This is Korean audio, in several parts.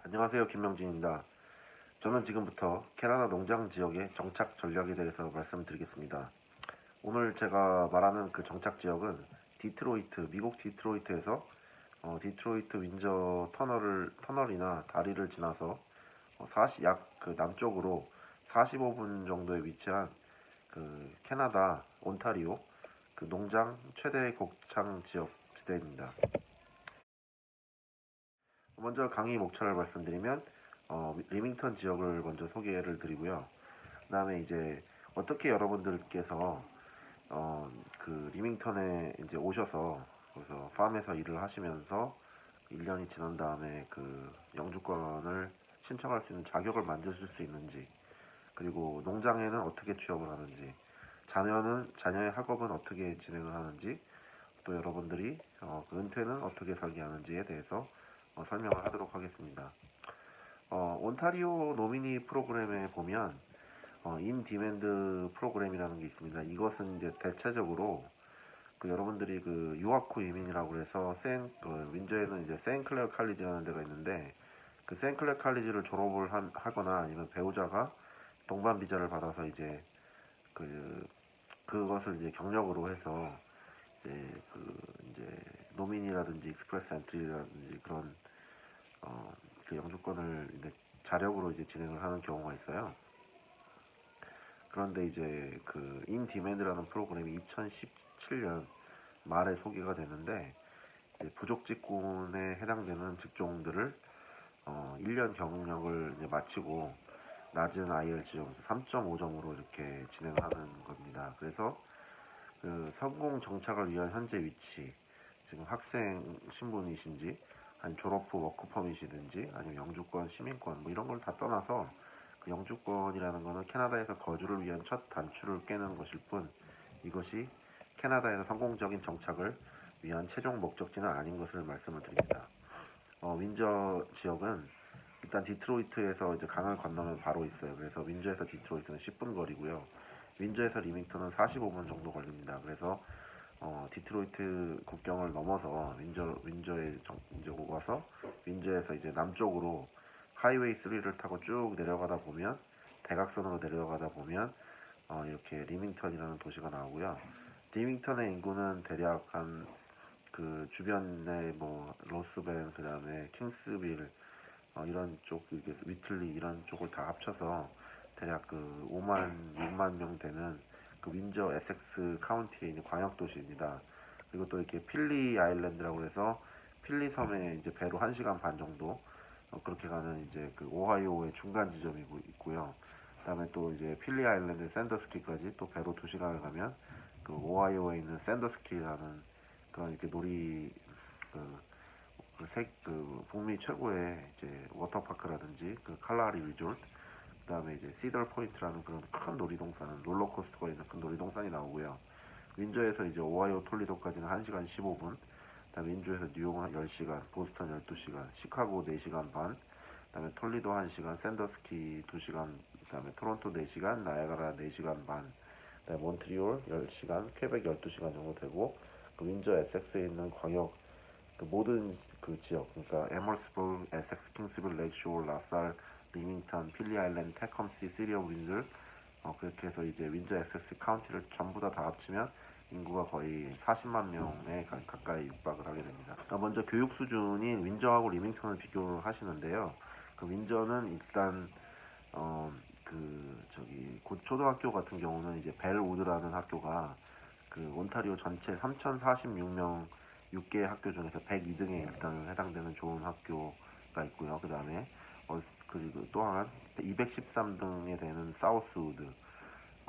안녕하세요. 김명진입니다. 저는 지금부터 캐나다 농장 지역의 정착 전략에 대해서 말씀드리겠습니다. 오늘 제가 말하는 그 정착 지역은 디트로이트, 미국 디트로이트에서 디트로이트 윈저 터널이나 다리를 지나서 약 그 남쪽으로 45분 정도에 위치한 그 캐나다 온타리오 그 농장 최대 곡창 지역 지대입니다. 먼저 강의 목차를 말씀드리면 리밍턴 지역을 먼저 소개를 드리고요. 그 다음에 이제 어떻게 여러분들께서 그 리밍턴에 이제 오셔서 그래서 팜에서 일을 하시면서 1년이 지난 다음에 그 영주권을 신청할 수 있는 자격을 만드실 수 있는지, 그리고 농장에는 어떻게 취업을 하는지, 자녀의 학업은 어떻게 진행을 하는지, 또 여러분들이 그 은퇴는 어떻게 설계하는지에 대해서 설명을 하도록 하겠습니다. 온타리오 노미니 프로그램에 보면 인디맨드 프로그램이라는 게 있습니다. 이것은 이제 대체적으로 그 여러분들이 그 유학 후 이민이라고 해서 윈저에는 이제 세인클레어 칼리지라는 데가 있는데, 그 세인클레어 칼리지를 졸업을 하거나 아니면 배우자가 동반 비자를 받아서 이제 그것을 이제 경력으로 해서 이제 노민이라든지 익스프레스 엔트리라든지 그런 그 영주권을 이제 자력으로 이제 진행을 하는 경우가 있어요. 그런데 이제 그 인디맨드라는 프로그램이 2017년 말에 소개가 됐는데, 부족 직군에 해당되는 직종들을 1년 경력을 이제 마치고 낮은 IELTS 점수 3.5점으로 이렇게 진행을 하는 겁니다. 그래서 그 성공 정착을 위한 현재 위치, 지금 학생 신분이신지 아니면 졸업 후 워크 퍼밋이든지 아니면 영주권, 시민권 뭐 이런 걸 다 떠나서 그 영주권이라는 거는 캐나다에서 거주를 위한 첫 단추를 깨는 것일 뿐, 이것이 캐나다에서 성공적인 정착을 위한 최종 목적지는 아닌 것을 말씀을 드립니다. 윈저 지역은 일단 디트로이트에서 이제 강을 건너면 바로 있어요. 그래서 윈저에서 디트로이트는 10분 거리고요. 윈저에서 리밍턴은 45분 정도 걸립니다. 그래서 디트로이트 국경을 넘어서 윈저에 이제 와서 윈저에서 이제 남쪽으로 하이웨이 3를 타고 쭉 내려가다 보면, 대각선으로 내려가다 보면 이렇게 리밍턴이라는 도시가 나오고요. 리밍턴의 인구는 대략 한 그 주변에 뭐 로스벤, 그 다음에 킹스빌 이런 쪽, 위틀리 이런 쪽을 다 합쳐서 대략 그 5만, 6만 명 되는 그 윈저 에섹스 카운티에 있는 광역 도시입니다. 그리고 또 이렇게 필리 아일랜드라고 해서 필리 섬에 이제 배로 1시간 반 정도 그렇게 가는 이제 그 오하이오의 중간 지점이 있고요. 그다음에 또 이제 필리 아일랜드 샌더스키까지 또 배로 2시간을 가면 그 오하이오에 있는 샌더스키라는 그런 이렇게 북미 최고의 이제 워터파크라든지 그 칼라리 리조트, 그다음에 이제 시더 포인트라는 그런 큰 놀이동산, 롤러코스터가 있는 큰 놀이동산이 나오고요. 윈저에서 이제 오하이오 톨리도까지는 1시간 15분, 그다음에 윈저에서 뉴욕은 10시간, 보스턴 12시간, 시카고 4시간 반, 그다음에 톨리도 1시간, 샌더스키 2시간, 그다음에 토론토 4시간, 나야가라 4시간 반, 그다음에 몬트리올 10시간, 퀘벡 12시간 정도 되고, 그 윈저 에섹스에 있는 광역 그 모든 그 지역, 그러니까 에머스버그, 에섹스, 킹스빌, 렉쇼어, 라살, 리밍턴, 필리 아일랜드, 테컴시, 시리 오브 윈즈, 그렇게 해서 이제 윈저 에섹스 카운티를 전부 다 합치면 인구가 거의 40만 명에 가까이 육박을 하게 됩니다. 먼저 교육 수준인 윈저하고 리밍턴을 비교를 하시는데요. 그 윈저는 일단 초등학교 같은 경우는 이제 벨우드라는 학교가 그 온타리오 전체 3,046명 6개 학교 중에서 102등에 일단 해당되는 좋은 학교가 있고요. 그 다음에 그리고 또한 213등에 되는 사우스우드,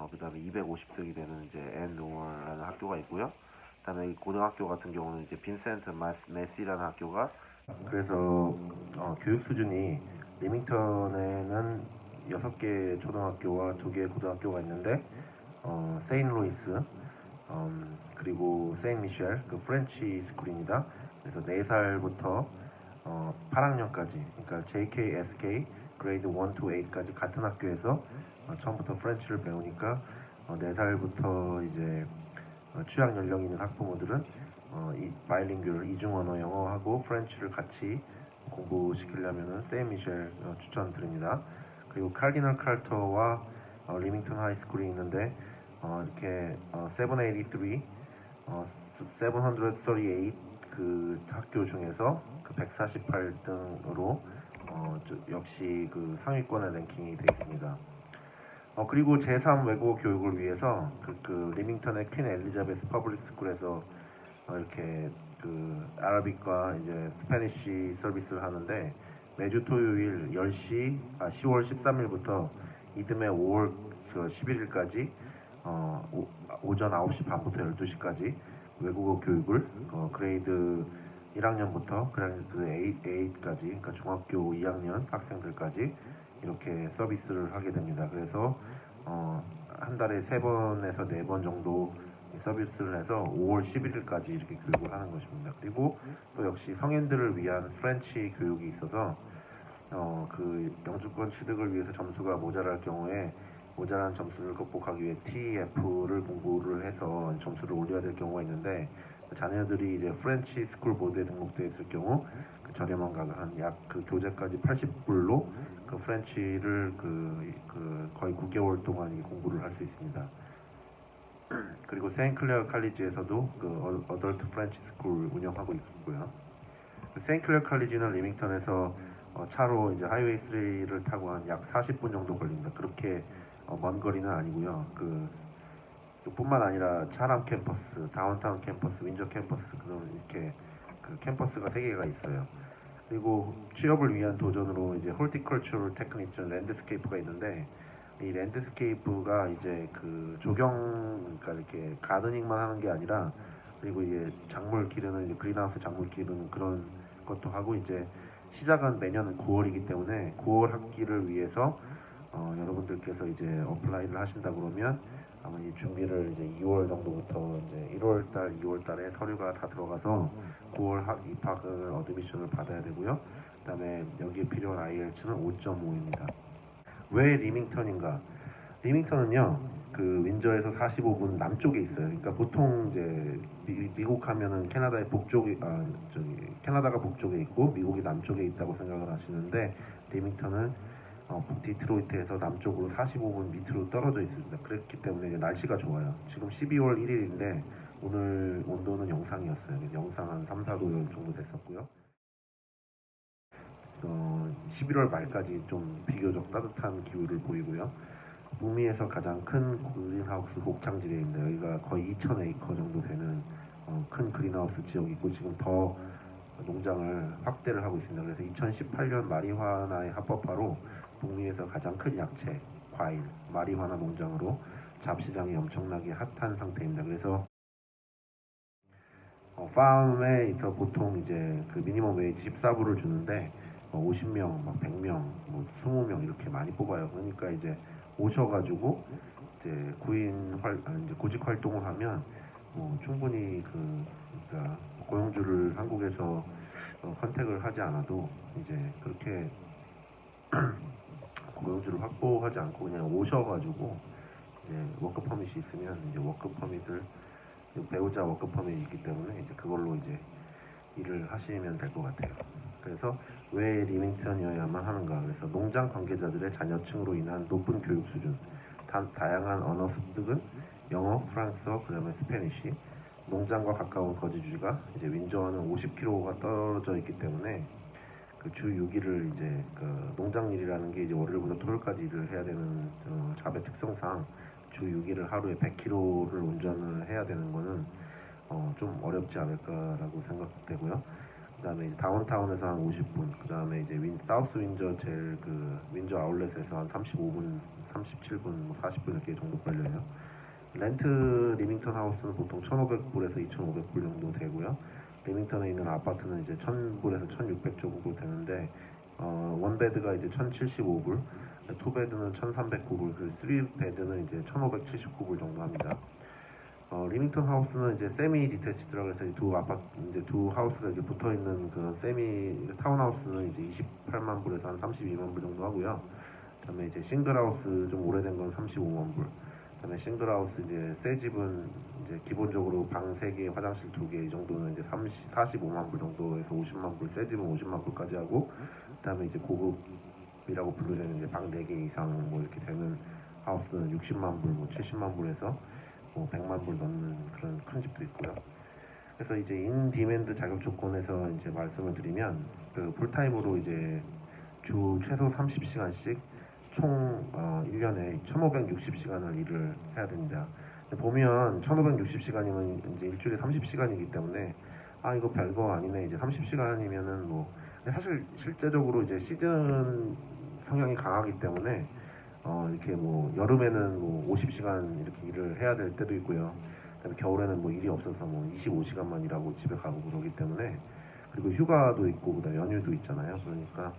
그 다음에 250등이 되는 이제 앤노어라는 학교가 있고요. 그 다음에 고등학교 같은 경우는 이제 빈센트 메시라는 학교가, 그래서 교육 수준이 리밍턴에는 6개 초등학교와 2개 고등학교가 있는데, 세인루이스, 그리고 세인미셸, 그 프렌치 스쿨입니다. 그래서 4살부터 8학년까지, 그러니까 JK, SK, 그레이드 1 to 8까지 같은 학교에서 처음부터 프렌치를 배우니까 4살부터 이제 취약 연령 있는 학부모들은 이 바이링구얼 이중 언어 영어하고 프렌치를 같이 공부시키려면은 세인미셸 추천드립니다. 그리고 칼디널 칼터와 리밍턴 하이스쿨이 있는데 이렇게 783, 738 그 학교 중에서 그 148등으로 역시 그 상위권에 랭킹이 되어 있습니다. 그리고 제3 외국어 교육을 위해서 그 리밍턴의 퀸 엘리자베스 퍼블릭 스쿨에서 이렇게 그 아라빅과 이제 스페니쉬 서비스를 하는데 매주 토요일 10시 10월 13일부터 이듬해 5월 11일까지 오전 9시 반부터 12시까지 외국어 교육을 그레이드 1학년부터 그레이드 8까지 그러니까 중학교 2학년 학생들까지 이렇게 서비스를 하게 됩니다. 그래서 한 달에 3번에서 4번 정도 서비스를 해서 5월 11일까지 이렇게 교육을 하는 것입니다. 그리고 또 역시 성인들을 위한 프렌치 교육이 있어서 그 영주권 취득을 위해서 점수가 모자랄 경우에 모자란 점수를 극복하기 위해 TEF를 공부를 해서 점수를 올려야 될 경우가 있는데 자녀들이 이제 프렌치 스쿨 보드에 등록되어 있을 경우 그 저렴한 가격 한 약 그 교재까지 80불로 그 프렌치를 거의 9개월 동안 공부를 할 수 있습니다. 그리고 세인클레어 칼리지에서도 그 어덜트 프렌치 스쿨 운영하고 있고요. 세인클레어 칼리지는 리밍턴에서 차로 이제 하이웨이 3를 타고 한 약 40분 정도 걸립니다. 그렇게 먼 거리는 아니고요. 뿐만 아니라 차람 캠퍼스, 다운타운 캠퍼스, 윈저 캠퍼스 그런 이렇게 그 캠퍼스가 3개가 있어요. 그리고 취업을 위한 도전으로 이제 홀티컬처럴 테크닉, 랜드스케이프가 있는데 이 랜드스케이프가 이제 그 그러니까 이렇게 가드닝만 하는 게 아니라 그리고 이제 작물 기르는 이제 그린하우스 작물 기르는 그런 것도 하고 이제 시작은 매년 9월이기 때문에 9월 학기를 위해서 여러분들께서 이제 어플라이를 하신다 그러면 아마 이 준비를 이제 2월 정도부터 이제 1월 달, 2월 달에 서류가 다 들어가서 9월 입학을 어드미션을 받아야 되고요. 그다음에 여기에 필요한 IELTS는 5.5입니다. 왜 리밍턴인가? 리밍턴은요, 그 윈저에서 45분 남쪽에 있어요. 그러니까 보통 이제 미국 하면은 캐나다의 북쪽에, 캐나다가 북쪽에 있고 미국이 남쪽에 있다고 생각을 하시는데 리밍턴은 디트로이트에서 남쪽으로 45분 밑으로 떨어져 있습니다. 그렇기 때문에 이제 날씨가 좋아요. 지금 12월 1일인데 오늘 온도는 영상이었어요. 영상 한 3, 4도 정도 됐었고요. 11월 말까지 좀 비교적 따뜻한 기후를 보이고요. 북미에서 가장 큰 그린하우스 곡창지대입니다. 여기가 거의 2,000에이커 정도 되는 큰 그린하우스 지역이 있고 지금 더 농장을 확대를 하고 있습니다. 그래서 2018년 마리화나의 합법화로 북미에서 가장 큰 야채, 과일, 마리화나 농장으로 잡시장이 엄청나게 핫한 상태입니다. 그래서 팜에서 보통 이제 그 미니멈 웨이지 14불을 주는데 50명, 막 100명, 뭐 20명 이렇게 많이 뽑아요. 그러니까 이제 오셔가지고 이제 이제 구직 활동을 하면 충분히 그러니까 고용주를 한국에서 컨택을 하지 않아도 이제 그렇게 고용주를 확보하지 않고 그냥 오셔가지고 이제 워크 퍼밋이 있으면 이제 워크 퍼밋을 배우자 워크 퍼밋이 있기 때문에 이제 그걸로 이제 일을 하시면 될 것 같아요. 그래서 왜 리밍턴이어야만 하는가? 그래서 농장 관계자들의 자녀층으로 인한 높은 교육 수준, 다양한 언어 습득은 영어, 프랑스어, 그다음에 스페니쉬, 농장과 가까운 거주지가 이제 윈저와는 50km가 떨어져 있기 때문에 그 주 6일을 이제 그 농장 일이라는 게 이제 월요일부터 토요일까지 일을 해야 되는 잡의 특성상 주 6일을 하루에 100km를 운전을 해야 되는 거는 좀 어렵지 않을까라고 생각되고요. 그다음에 이제 다운타운에서 한 50분, 그다음에 이제 사우스 윈저 제일 그 윈저 아울렛에서 한 35분, 37분, 40분 이렇게 정도 걸려요. 렌트 리밍턴 하우스는 보통 1,500불에서 2,500불 정도 되고요. 리밍턴에 있는 아파트는 이제 1,000불에서 1,600 정도 되는데 원베드가 이제 1,075불, 투베드는 1,309불, 그 3베드는 이제 1,579불 정도 합니다. 리밍턴 하우스는 이제 세미 디태치드라고 해서 두 하우스가 이제 붙어 있는 그 세미 타운하우스는 이제 28만 불에서 한 32만 불 정도 하고요. 그다음에 이제 싱글 하우스 좀 오래된 건 35만 불. 그다음에 싱글하우스 이제 새 집은 이제 기본적으로 방 3개, 화장실 2개 이 정도는 이제 45만 불 정도에서 50만 불, 새 집은 50만 불까지 하고, 그다음에 이제 고급이라고 부르는 이제 방 4개 이상 뭐 이렇게 되는 하우스는 60만 불, 뭐 70만 불에서 뭐 100만 불 넘는 그런 큰 집도 있고요. 그래서 이제 인디맨드 자격 조건에서 이제 말씀을 드리면 그 풀타임으로 이제 주 최소 30시간씩 총 1년에 1560시간을 일을 해야 됩니다. 보면 1560시간이면 이제 일주일에 30시간이기 때문에 이거 별거 아니네, 이제 30시간이면은 뭐, 사실 실제적으로 이제 시즌 성향이 강하기 때문에 이렇게 뭐 여름에는 뭐 50시간 이렇게 일을 해야 될 때도 있고요. 그다음에 겨울에는 뭐 일이 없어서 뭐 25시간만 일하고 집에 가고 그러기 때문에, 그리고 휴가도 있고 그다음에 연휴도 있잖아요. 그러니까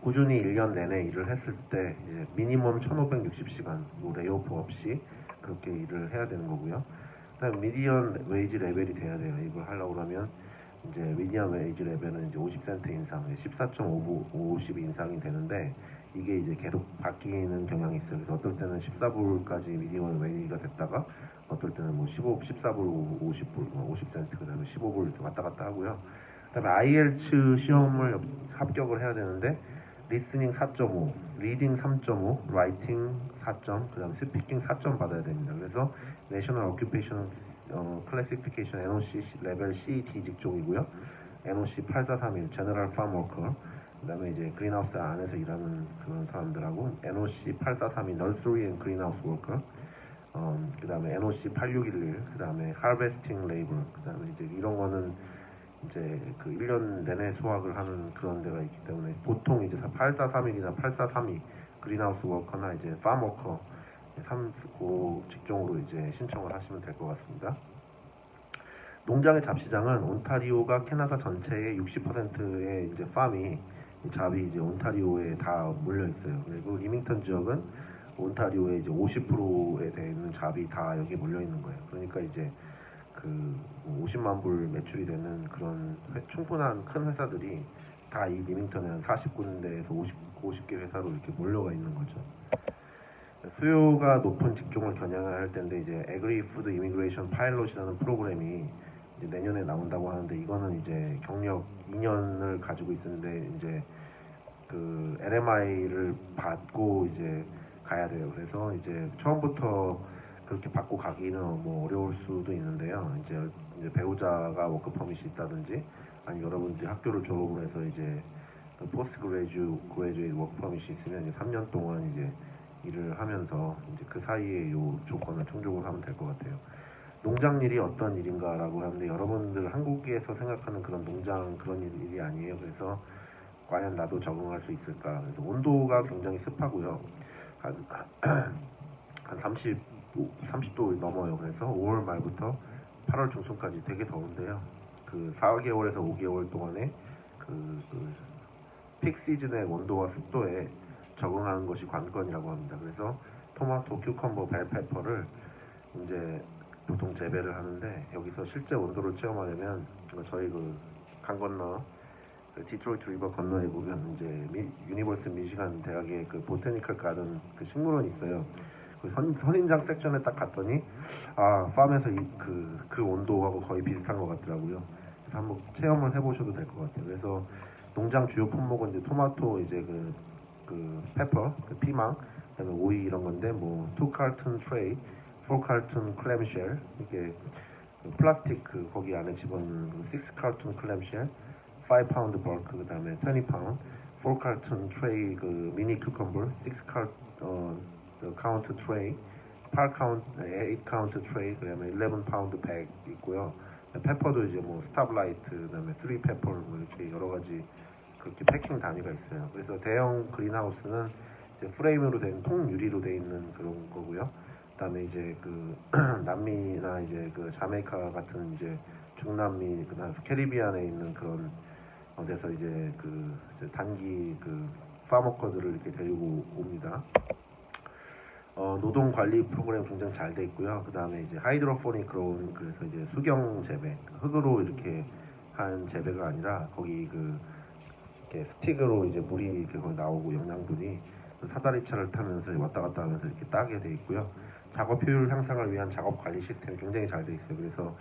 꾸준히 1년 내내 일을 했을 때 이제 미니멈 1560시간 뭐 레이오프 없이 그렇게 일을 해야 되는 거고요. 그다음에 미디언 웨이지 레벨이 돼야 돼요. 이걸 하려고 그러면 이제 미디언 웨이지 레벨은 이제 50센트 인상, 14.50 인상이 되는데, 이게 이제 계속 바뀌는 경향이 있어요. 그래서 어떨 때는 14불까지 미디언 웨이지가 됐다가 어떨 때는 뭐 14불 50불, 50센트, 그다음에 15불 이렇게 왔다 갔다 하고요. 그다음에 IELTS 시험을 합격을 해야 되는데 리스닝 4.5, 리딩 3.5, 라이팅 4점, 그다음에 스피킹 4점 받아야 됩니다. 그래서 내셔널 오큐페이션 클래시피케이션 NOC 레벨 CET 직종이고요. NOC 8431 제너럴 팜 워커, 그다음에 이제 그린하우스 안에서 일하는 그런 사람들하고 NOC 8432 너스리 앤 그린하우스 워커, 그다음에 NOC 8611, 그다음에 하베스팅 레이블, 그다음에 이제 이런 거는 이제 그 1년 내내 수확을 하는 그런 데가 있기 때문에 보통 이제 8431이나 8432 그린하우스 워커나 이제 팜워커 3고 직종으로 이제 신청을 하시면 될 것 같습니다. 농장의 잡시장은 온타리오가 캐나다 전체의 60%의 이제 팜이 잡이 이제 온타리오에 다 몰려 있어요. 그리고 리밍턴 지역은 온타리오의 이제 50%에 되는 잡이 다 여기 몰려 있는 거예요. 그러니까 이제 그 50만 불 매출이 되는 그런 충분한 큰 회사들이 다 이 리밍턴에 한 40군데에서 50개 회사로 이렇게 몰려가 있는 거죠. 수요가 높은 직종을 겨냥을 할 텐데 이제 에그리 푸드 이미그레이션 파일럿이라는 프로그램이 이제 내년에 나온다고 하는데, 이거는 이제 경력 2년을 가지고 있는데 이제 그 LMI를 받고 이제 가야 돼요. 그래서 이제 처음부터 그렇게 받고 가기는 뭐 어려울 수도 있는데요. 이제 배우자가 워크 퍼밋이 있다든지, 아니 여러분들이 학교를 졸업을 해서 이제 포스트 그레이주에이트 워크 퍼밋이 있으면 이제 3년 동안 이제 일을 하면서 이제 그 사이에 요 조건을 충족을 하면 될 것 같아요. 농장 일이 어떤 일인가라고 하는데, 여러분들 한국에서 생각하는 그런 농장 그런 일이 아니에요. 그래서 과연 나도 적응할 수 있을까? 그래서 온도가 굉장히 습하고요. 한 30도 넘어요. 그래서 5월 말부터 8월 중순까지 되게 더운데요. 그 4개월에서 5개월 동안에 픽 시즌의 온도와 습도에 적응하는 것이 관건이라고 합니다. 그래서 토마토, 큐컴버, 벨페퍼를 이제 보통 재배를 하는데, 여기서 실제 온도를 체험하려면 저희 그 강 건너 그 디트로이트 리버 건너에 보면 이제 유니버스 미시간 대학의 그 보테니컬 가든 그 식물원이 있어요. 그 선인장 섹션에 딱 갔더니 팜에서 그 온도하고 거의 비슷한 것 같더라고요. 그래서 한번 체험을 해보셔도 될 것 같아요. 그래서 농장 주요 품목은 이제 토마토, 이제 그 페퍼, 그 피망, 그다음에 오이 이런 건데, 뭐 2칼튼 트레이, 4칼튼 클램쉘, 이게 그 플라스틱 거기 안에 집어넣는 6칼튼 클램쉘, 5파운드 벌크, 그다음에 20파운드, 4칼튼 트레이 그 미니 큐컴버, 6 카운트 트레이, 8 카운트 트레이, 그다음에 11 파운드 백 있고요. 페퍼도 이제 뭐 스탑라이트, 그다음에 3 페퍼 뭐 이렇게 여러 가지 그렇게 패킹 단위가 있어요. 그래서 대형 그린하우스는 이제 프레임으로 된 통유리로 돼 있는 그런 거고요. 그다음에 이제 그 남미나 이제 그 자메이카 같은 이제 중남미, 그다음 캐리비안에 있는 그런 데서 이제 이제 단기 파머커들을 이렇게 데리고 옵니다. 노동 관리 프로그램 굉장히 잘 돼 있고요. 그다음에 이제 하이드로포닉 그로운, 그래서 이제 수경 재배, 흙으로 이렇게 한 재배가 아니라 거기 이렇게 스틱으로 이제 물이 이렇게 거기 나오고 영양분이, 사다리차를 타면서 왔다 갔다 하면서 이렇게 따게 돼 있고요. 작업 효율 향상을 위한 작업 관리 시스템이 굉장히 잘 돼 있어요. 그래서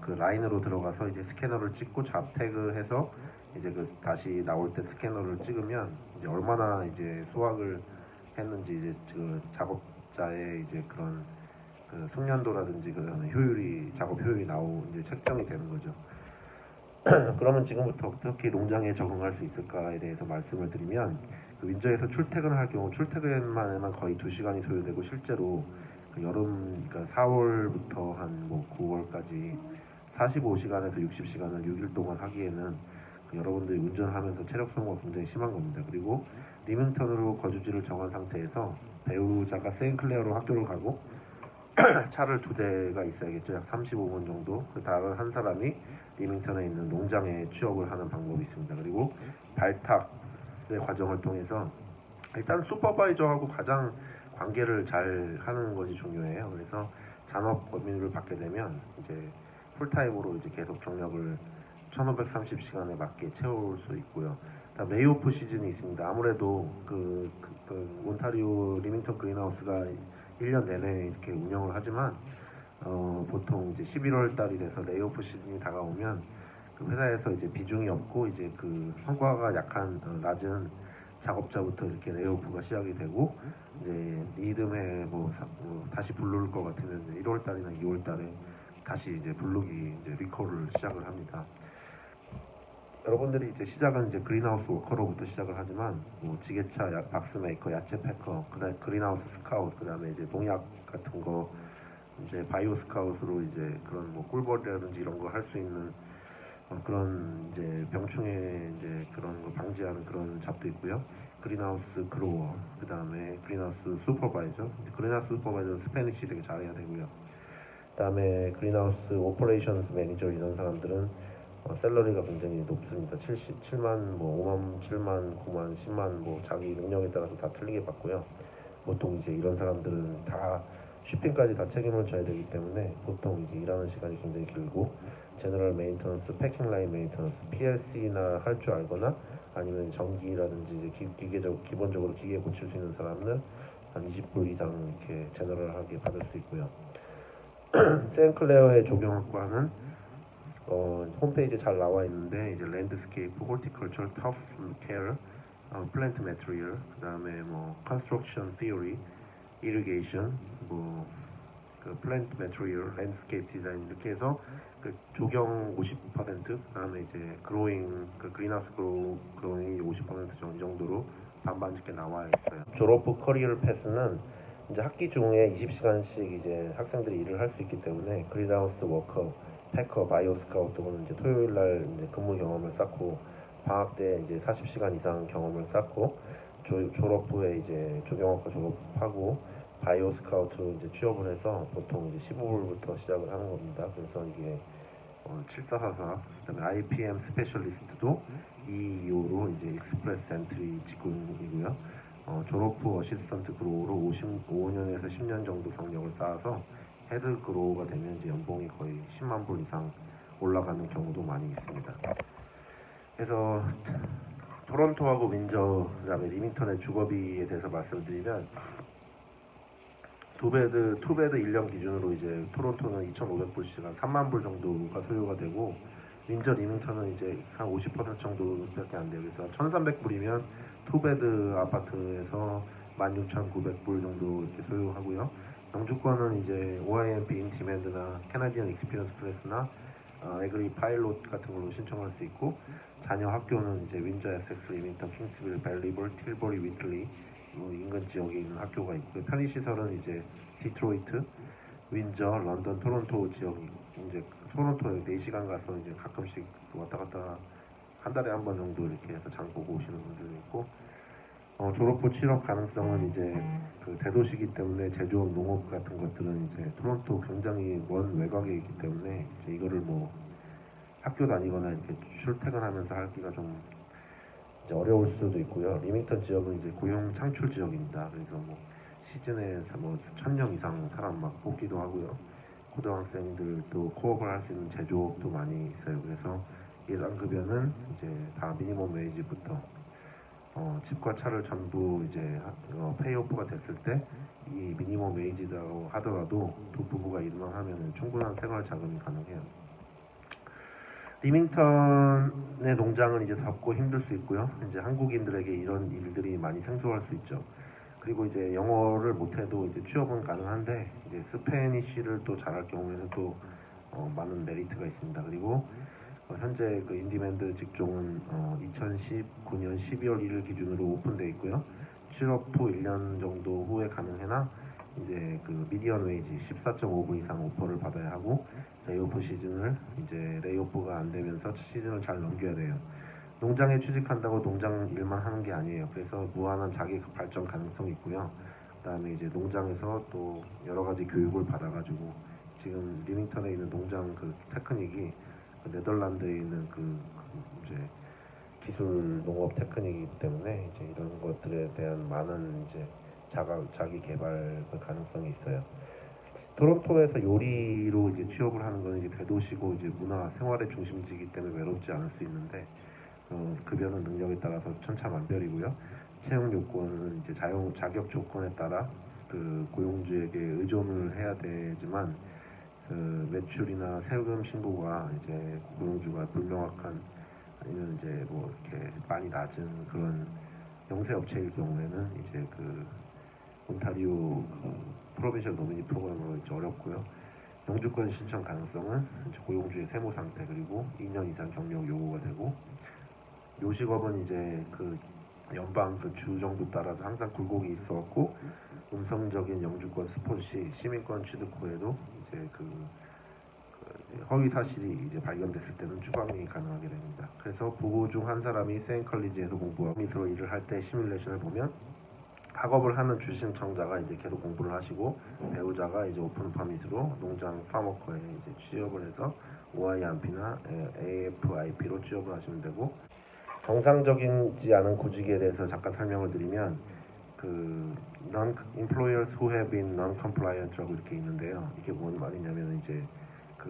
그 라인으로 들어가서 이제 스캐너를 찍고 잡 태그해서 이제 그 다시 나올 때 스캐너를 찍으면 이제 얼마나 이제 수확을 했는지 이제 그 작업자의 이제 그런 그 숙련도라든지 그런 효율이 작업 효율이 이제 책정이 되는 거죠. 그러면 지금부터 어떻게 농장에 적응할 수 있을까에 대해서 말씀을 드리면 그 윈저에서 출퇴근을 할 경우 출퇴근만에만 거의 2시간이 소요되고 실제로 그 여름 그러니까 4월부터 한 뭐 9월까지 45시간에서 60시간을 6일 동안 하기에는 그 여러분들이 운전하면서 체력 소모가 굉장히 심한 겁니다. 그리고 리밍턴으로 거주지를 정한 상태에서 배우자가 세인클레어로 학교를 가고 차를 2대가 있어야겠죠. 약 35분 정도. 그 다른 한 사람이 리밍턴에 있는 농장에 취업을 하는 방법이 있습니다. 그리고 발탁의 과정을 통해서 일단 슈퍼바이저하고 가장 관계를 잘 하는 것이 중요해요. 그래서 잔업 법인을 받게 되면 이제 풀타임으로 이제 계속 경력을 1530시간에 맞게 채울 수 있고요. 레이오프 시즌이 있습니다. 아무래도 그 온타리오 리밍턴 그린하우스가 1년 내내 이렇게 운영을 하지만 보통 이제 11월 달이 돼서 레이오프 시즌이 다가오면 그 회사에서 이제 비중이 없고 이제 그 성과가 약한 낮은 작업자부터 이렇게 레이오프가 시작이 되고 이제 이듬해 다시 부를 것 같으면 1월 달이나 2월 달에 다시 이제 부르기 이제 리콜을 시작을 합니다. 여러분들이 이제 시작은 이제 그린하우스 워커로부터 시작을 하지만 뭐 지게차, 박스 메이커, 야채 패커, 그다음에 그린하우스 스카웃, 그다음에 이제 농약 같은 거 이제 바이오 스카웃으로 이제 그런 뭐 꿀벌이라든지 이런 거 할 수 있는 그런 이제 병충해 이제 그런 거 방지하는 그런 잡도 있고요. 그린하우스 그로워, 그다음에 그린하우스 슈퍼바이저, 그린하우스 슈퍼바이저 스페니쉬 되게 잘해야 되고요. 그다음에 그린하우스 오퍼레이션스 매니저 이런 사람들은 샐러리가 굉장히 높습니다. 77만, 5만, 7만, 9만, 10만 자기 능력에 따라서 다 틀리게 받고요. 보통 이제 이런 사람들은 다 쇼핑까지 다 책임을 져야 되기 때문에 보통 이제 일하는 시간이 굉장히 길고 제너럴 메인터넌스, 패킹 라인 메인터넌스, PLC나 할 줄 알거나 아니면 전기라든지 이제 기본적으로 기계에 고칠 수 있는 사람은 한 20불 이상 이렇게 제너럴하게 받을 수 있고요. 세인클레어의 조경학과는 홈페이지에 잘 나와 있는데 이제 랜드스케이프, 홀티컬처, 터프 케어, 플랜트 매트리얼, 그다음에 컨스트럭션 티어리, 이리게이션, 그 플랜트 매트리얼, 랜드스케이프 디자인 이렇게 해서 그 조경 50%, 그다음에 이제 그로잉, 그 그린하우스 그로잉이 50% 정도로 반반씩 나와 있어요. 졸업 후 커리어 패스는 이제 학기 중에 20시간씩 이제 학생들이 일을 할 수 있기 때문에 그린하우스 워커, 패커, 바이오 스카우트 또는 이제 토요일 날 이제 근무 경험을 쌓고 방학 때 이제 40시간 이상 경험을 쌓고 졸업 후에 이제 조경학과 졸업하고 바이오 스카우트로 이제 취업을 해서 보통 이제 15불부터 시작을 하는 겁니다. 그래서 이게 7444, 그다음에 IPM 스페셜리스트도 이 이후로 이제 익스프레스 엔트리 직군이고요. 졸업 후 어시스턴트 그로우로 5년에서 10년 정도 경력을 쌓아서 헤드 그로우가 되면 이제 연봉이 거의 10만 불 이상 올라가는 경우도 많이 있습니다. 그래서 토론토하고 윈저, 그다음에 리밍턴의 주거비에 대해서 말씀드리면 투베드 1년 기준으로 이제 토론토는 2,500불씩 한 3만 불 정도가 소요가 되고 윈저 리밍턴은 이제 한 50% 정도밖에 안 돼요. 그래서 1,300불이면 투베드 아파트에서 16,900불 정도 이렇게 소요하고요. 영주권은 이제 OIMP 인티맨드나 캐나디언 익스피리언스 클래스나 에그리 파일롯 같은 걸로 신청할 수 있고 자녀 학교는 이제 윈저, 에섹스, 리밍턴, 킹스빌, 벨리볼, 틸버리, 위틀리 인근 지역에 있는 학교가 있고요. 편의시설은 이제 디트로이트, 윈저, 런던, 토론토 지역이 이제 토론토에 4시간 가서 이제 가끔씩 왔다 갔다 한 달에 한 번 정도 이렇게 해서 장 보고 오시는 분들도 있고 졸업 후 취업 가능성은 이제 그 대도시이기 때문에 제조업, 농업 같은 것들은 이제 토론토 굉장히 먼 외곽에 있기 때문에 이제 이거를 학교 다니거나 이렇게 출퇴근하면서 하기가 좀 이제 어려울 수도 있고요. 리밍턴 지역은 이제 고용 창출 지역입니다. 그래서 시즌에 1,000명 이상 사람 막 뽑기도 하고요. 고등학생들도 코업을 할 수 있는 제조업도 많이 있어요. 그래서 예상급여는 이제 다 미니멈 웨이지부터 집과 차를 전부 이제 페이오프가 됐을 때 이 미니멈 웨이지라고 하더라도 두 부부가 일만 하면 충분한 생활 자금이 가능해요. 리밍턴의 농장은 이제 덥고 힘들 수 있고요. 이제 한국인들에게 이런 일들이 많이 생소할 수 있죠. 그리고 이제 영어를 못해도 이제 취업은 가능한데 이제 스페니쉬를 또 잘할 경우에는 또 많은 메리트가 있습니다. 그리고 현재 그 인디맨드 직종은 2019년 12월 1일 기준으로 오픈되어 있고요. 취업 후 1년 정도 후에 가능해나 이제 그 미디언 웨이지 14.5불 이상 오퍼를 받아야 하고 레이오프 시즌을 이제 레이오프가 안 되면서 시즌을 잘 넘겨야 돼요. 농장에 취직한다고 농장 일만 하는 게 아니에요. 그래서 무한한 자기 발전 가능성이 있고요. 그다음에 이제 농장에서 또 여러 가지 교육을 받아가지고 지금 리밍턴에 있는 농장 그 테크닉이 그 네덜란드에 있는 이제 기술 농업 테크닉이기 때문에 이제 이런 것들에 대한 많은 이제 자기 개발 그 가능성이 있어요. 토론토에서 요리로 이제 취업을 하는 건 이제 대도시고 이제 문화 생활의 중심지이기 때문에 외롭지 않을 수 있는데 급여는 능력에 따라서 천차만별이고요. 채용 요건은 이제 자격 조건에 따라 그 고용주에게 의존을 해야 되지만 그 매출이나 세금 신고가 이제 고용주가 불명확한 아니면 이제 뭐 이렇게 많이 낮은 그런 영세 업체일 경우에는 이제 그 온타리오 프로비셜 노미니 프로그램으로 이제 어렵고요. 영주권 신청 가능성은 이제 고용주의 세무 상태 그리고 2년 이상 경력 요구가 되고 요식업은 이제 그 연방 그 주 정도 따라서 항상 굴곡이 있어왔고 음성적인 영주권 스폰 시 시민권 취득 후에도 이제 허위 사실이 이제 발견됐을 때는 추방이 가능하게 됩니다. 그래서 부부 중 한 사람이 세인컬리지에서 공부하고 밑으로 일을 할 때 시뮬레이션을 보면 학업을 하는 주신청자가 이제 계속 공부를 하시고 배우자가 이제 오픈 퍼밋으로 농장 파머커에 이제 취업을 해서 OIRP나 AFIP로 취업을 하시면 되고 정상적이지 않은 구직에 대해서 잠깐 설명을 드리면 그 non-employers who have been non-compliant라고 이렇게 있는데요. 이게 뭔 말이냐면 이제 그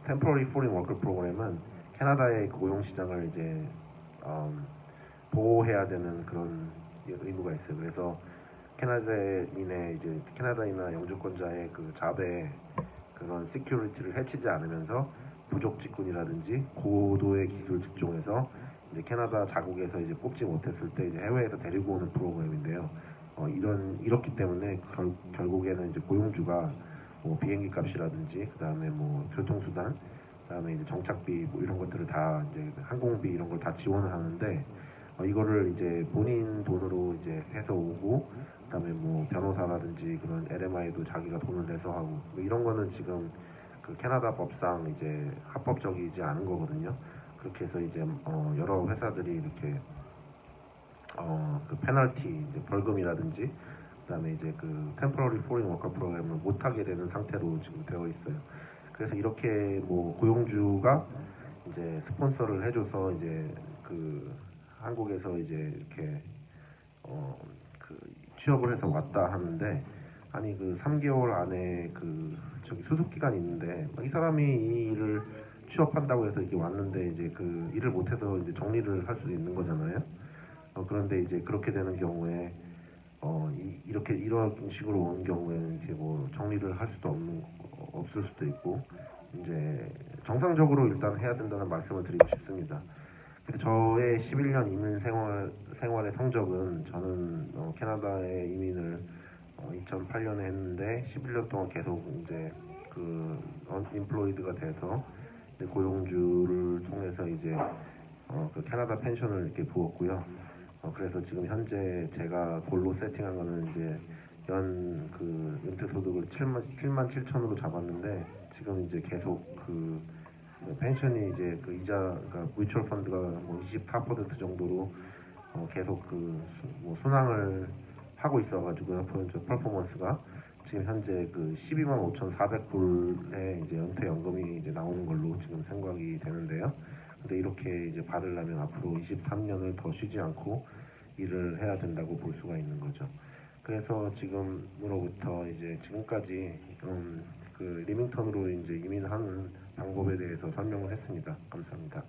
temporary foreign worker 프로그램은 캐나다의 고용 시장을 이제 보호해야 되는 그런 의무가 있어요. 그래서 캐나다인이나 영주권자의 그 잡의 그런 시큐리티를 해치지 않으면서 부족 직군이라든지 고도의 기술 직종에서 이제 캐나다 자국에서 이제 뽑지 못했을 때 이제 해외에서 데리고 오는 프로그램인데요. 이렇기 때문에 결국에는 이제 고용주가 뭐 비행기 값이라든지 그다음에 뭐 교통수단, 그다음에 이제 정착비 뭐 이런 것들을 다 이제 항공비 이런 걸 다 지원을 하는데 이거를 이제 본인 돈으로 이제 해서 오고 그다음에 뭐 변호사라든지 그런 LMI도 자기가 돈을 내서 하고 뭐 이런 거는 지금 그 캐나다 법상 이제 합법적이지 않은 거거든요. 그렇게 해서 이제 여러 회사들이 이렇게 그 페널티 이제 벌금이라든지 그다음에 이제 그 템포러리 포린 워커 프로그램을 못 하게 되는 상태로 지금 되어 있어요. 그래서 이렇게 뭐 고용주가 이제 스폰서를 해줘서 이제 그 한국에서 이제 이렇게 그 취업을 해서 왔다 하는데 아니 그 3개월 안에 그 저기 수습 기간이 있는데 이 사람이 이 일을 취업한다고 해서 이렇게 왔는데 이제 그 일을 못해서 이제 정리를 할 수도 있는 거잖아요. 그런데 이제 그렇게 되는 경우에 이렇게 이런 식으로 온 경우에는 이제 뭐 정리를 할 수도 없을 수도 있고 이제 정상적으로 일단 해야 된다는 말씀을 드리고 싶습니다. 저의 11년 이민 생활의 성적은 저는 캐나다에 이민을 2008년에 했는데 11년 동안 계속 이제 그 언임플로이드가 돼서 이제 고용주를 통해서 이제 그 캐나다 펜션을 이렇게 부었고요. 그래서 지금 현재 제가 골로 세팅한 거는 이제 그 은퇴 소득을 7만 7천으로 잡았는데 지금 이제 계속 그 펜션이 이제 그 이자가 뮤추얼 펀드가 뭐 24% 정도로 계속 뭐 순항을 하고 있어가지고요. 퍼포먼스가 지금 현재 그 12만 5,400불의 이제 은퇴 연금이 이제 나오는 걸로 지금 생각이 되는데요. 근데 이렇게 이제 받으려면 앞으로 23년을 더 쉬지 않고 일을 해야 된다고 볼 수가 있는 거죠. 그래서 지금으로부터 이제 지금까지 그 리밍턴으로 이제 이민하는 방법에 대해서 설명을 했습니다. 감사합니다.